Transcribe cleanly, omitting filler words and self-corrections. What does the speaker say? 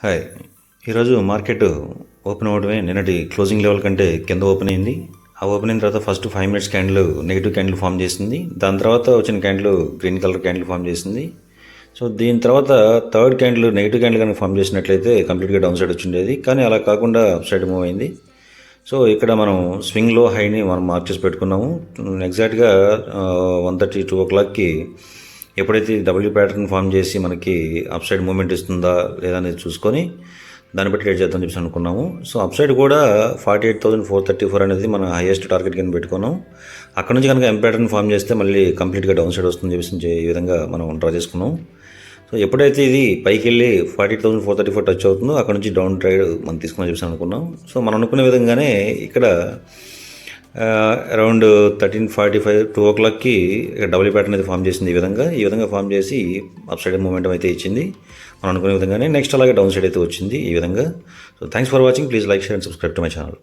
Hi. ఈరోజు market open అవ్వడమే నిన్నటి క్లోజింగ్ లెవెల్ కంటే కింద ఓపెన్ అయింది. ఆ ఓపెన్ అయిన తర్వాత first 5 minutes candle negative candle form చేసింది. దాని తర్వాత వచ్చిన candle green colour candle form చేసింది. సో దీని తర్వాత థర్డ్ క్యాండిల్ నెగిటివ్ క్యాండిల్ కనుక ఫామ్ చేసినట్లయితే కంప్లీట్గా డౌన్ సైడ్ వచ్చిండేది. కానీ అలా కాకుండా అప్ సైడ్ మూవ్ అయింది. సో ఇక్కడ మనం స్వింగ్లో హైని మనం మార్క్ చేసి పెట్టుకున్నాము. ఎగ్జాక్ట్గా 1:32 o'clockకి ఎప్పుడైతే డబ్ల్యూ ప్యాటర్న్ ఫామ్ చేసి మనకి అప్ సైడ్ మూమెంట్ ఇస్తుందా లేదా అనేది చూసుకొని దాన్ని బట్టి ట్రేడ్ చేద్దామని చెప్పి అనుకున్నాము. సో అప్ సైడ్ కూడా 48,434 అనేది మన హైయెస్ట్ టార్గెట్ కింద పెట్టుకున్నాం. అక్కడ నుంచి కనుక ఎం ప్యాటర్న్ ఫామ్ చేస్తే మళ్ళీ కంప్లీట్గా డౌన్ సైడ్ వస్తుందని చెప్పేసి ఈ విధంగా మనం డ్రా చేసుకున్నాం. సో ఎప్పుడైతే ఇది పైకి వెళ్ళి 48,434 టచ్ అవుతుందో అక్కడ నుంచి డౌన్ ట్రేడ్ మనం తీసుకుని చెప్పేసి అనుకున్నాం. సో మనం అనుకునే విధంగానే ఇక్కడ అరౌండ్ 13:45 2 o'clockకి డబుల్ ప్యాటర్న్ అయితే ఫామ్ చేసింది. ఈ విధంగా ఫామ్ చేసి అప్ సైడ్ మూమెంటం అయితే ఇచ్చింది మనం అనుకునే విధంగానే. నెక్స్ట్ అలాగే డౌన్ సైడ్ అయితే వచ్చింది ఈ విధంగా. So thanks for watching. Please like, share and subscribe to my channel.